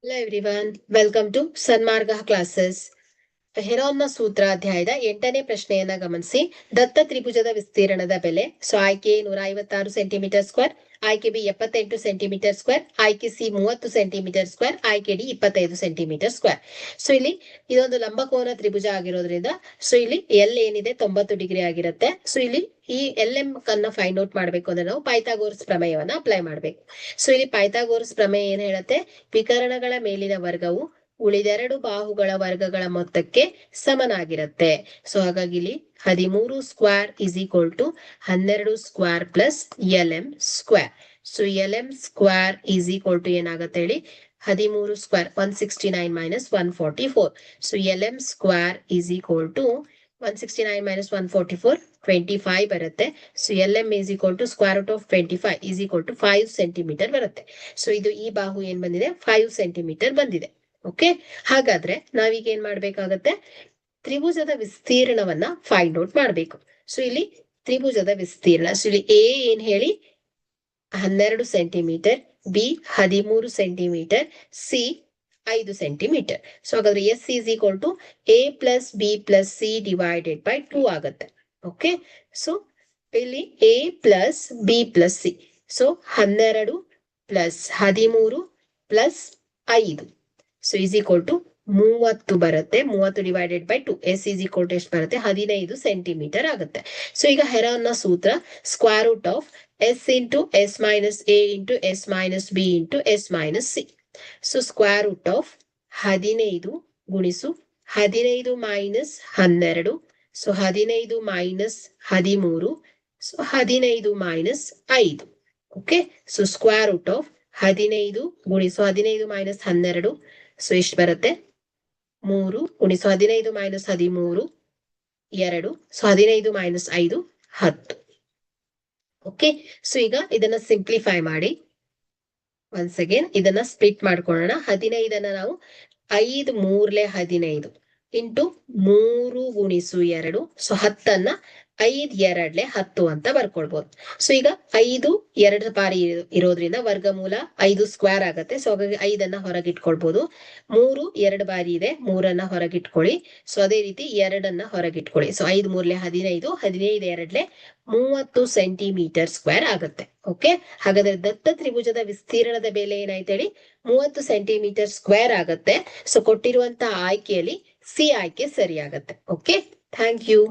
Hello everyone, welcome to Sanmarga classes. ಹೆರಾನ್ನ ಸೂತ್ರ ಅಧ್ಯಾಯದ 8ನೇ ಪ್ರಶ್ನೆಯನ್ನ ಗಮನಿಸಿ. ದತ್ತ ತ್ರಿಭುಜದ ವಿಸ್ತೀರ್ಣದ ಬೆಲೆ. ಸೊ ಆಯ್ಕೆ 156 ಸೆಂಟಿಮೀಟರ್ ಸ್ಕ್ವೇರ್, ಆಯ್ಕೆ ಬಿ 78 ಸೆಂಟಿಮೀಟರ್ ಸ್ಕ್ವೇರ್, ಆಯ್ಕೆ ಸಿ 30 ಸೆಂಟಿಮೀಟರ್ ಸ್ಕ್ವೇರ್, ಆಯ್ಕೆ ಡಿ 25 ಸೆಂಟಿಮೀಟರ್ ಸ್ಕ್ವೇರ್. ಸೊ ಇಲ್ಲಿ ಇದೊಂದು ಲಂಬಕೋನ ತ್ರಿಭುಜ ಆಗಿರೋದ್ರಿಂದ ಸೊ ಇಲ್ಲಿ ಎಲ್ ಏನಿದೆ 90 ಡಿಗ್ರಿ ಆಗಿರುತ್ತೆ. ಸೊ ಇಲ್ಲಿ ಈ ಎಲ್ ಎಂ ಅನ್ನ ಫೈಂಡ್ ಔಟ್ ಮಾಡ್ಬೇಕು ಅಂದ್ರೆ ನಾವು ಪೈಥಾಗೋರಸ್ ಪ್ರಮೇಯವನ್ನ ಅಪ್ಲೈ ಮಾಡ್ಬೇಕು. ಸೊ ಇಲ್ಲಿ ಪೈಥಾಗೋರಸ್ ಪ್ರಮೇಯ ಏನ್ ಹೇಳುತ್ತೆ, ವಿಕರಣಗಳ ಮೇಲಿನ ವರ್ಗವು ಉಳಿದೆರಡು ಬಾಹುಗಳ ವರ್ಗಗಳ ಮೊತ್ತಕ್ಕೆ ಸಮನಾಗಿರುತ್ತೆ. ಸೊ ಹಾಗಾಗಿ ಇಲ್ಲಿ 13 square is equal to 12 square plus L M square. So L M square is equal to ಏನಾಗುತ್ತೆ ಹೇಳಿ, 13 square 169 minus 144. So L M square is equal to 169 minus 144 25 ಬರುತ್ತೆ. So L M is equal to square root of 25 is equal to 5 centimetre ಬರುತ್ತೆ. So ಇದು ಈ ಬಾಹು ಏನ್ ಬಂದಿದೆ, 5 centimetre ಬಂದಿದೆ. ಓಕೆ, ಹಾಗಾದ್ರೆ ನಾವೀಗ ಏನ್ ಮಾಡ್ಬೇಕಾಗತ್ತೆ, ತ್ರಿಭುಜದ ವಿಸ್ತೀರ್ಣವನ್ನ ಫೈಂಡ್ ಔಟ್ ಮಾಡ್ಬೇಕು. ಸೊ ಇಲ್ಲಿ ತ್ರಿಭುಜದ ವಿಸ್ತೀರ್ಣ, ಸೊ ಇಲ್ಲಿ ಎ ಏನ್ ಹೇಳಿ 12 centimetre, B 13 centimetre, C 5 centimetre. So ಹಾಗಾದ್ರೆ S is equal to A plus B plus C divided by 2 ಆಗುತ್ತೆ. ಓಕೆ, ಸೊ ಇಲ್ಲಿ A plus B plus C, so 12 plus 13 plus 5, so is equal to 30 ಬರುತ್ತೆ. 30 divided by 2, S is equal to ಎಷ್ಟು ಬರುತ್ತೆ, 15 centimetre ಆಗುತ್ತೆ. So ಈಗ ಹೆರಾನ್ನ ಸೂತ್ರ square root of S into S minus A into S minus B into S minus C. So square root of 15 ಗುಣಿಸು 15 minus 12, so 15 minus 13, so 15 minus 5. Okay, so square root of 15 ಗುಣಿಸು 15 minus 12, so ಎಷ್ಟು ಬರುತ್ತೆ 3, ಗುಣಿಸು 15 minus 13 2, so 15 minus 5 10. Okay, so ಈಗ ಇದನ್ನ simplify ಮಾಡಿ once again ಇದನ್ನ split ಮಾಡ್ಕೊಳ್ಳೋಣ. 15 ನಾವು 5 3 15 ಇಂಟು 3 ಗುಣಿಸು 2, ಸೊ 10 5 2 10 ಅಂತ ಬರ್ಕೊಳ್ಬಹುದು. ಸೊ ಈಗ 5 2 ಬಾರಿ ಇರೋದ್ರಿಂದ ವರ್ಗಮೂಲ 5 ಸ್ಕ್ವೇರ್ ಆಗತ್ತೆ. ಸೊ ಹಾಗಾಗಿ 5 ಹೊರಗಿಟ್ಕೊಳ್ಬಹುದು. 3 2 ಬಾರಿ ಇದೆ, 3 ಹೊರಗಿಟ್ಕೊಳ್ಳಿ. ಸೊ ಅದೇ ರೀತಿ 2 ಹೊರಗಿಟ್ಕೊಳ್ಳಿ. ಸೊ 5 3 15, 15 2 30 ಸೆಂಟಿಮೀಟರ್ ಸ್ಕ್ವೇರ್ ಆಗುತ್ತೆ. ಓಕೆ, ಹಾಗಾದ್ರೆ ದತ್ತ ತ್ರಿಭುಜದ ವಿಸ್ತೀರ್ಣದ ಬೆಲೆ ಏನಾಯ್ತು ಹೇಳಿ, 30 ಸೆಂಟಿಮೀಟರ್ ಸ್ಕ್ವೇರ್ ಆಗತ್ತೆ. ಸೊ ಕೊಟ್ಟಿರುವಂತಹ ಆಯ್ಕೆಯಲ್ಲಿ ಸಿ ಆಯ್ಕೆ ಸರಿ ಆಗತ್ತೆ. Okay, thank you.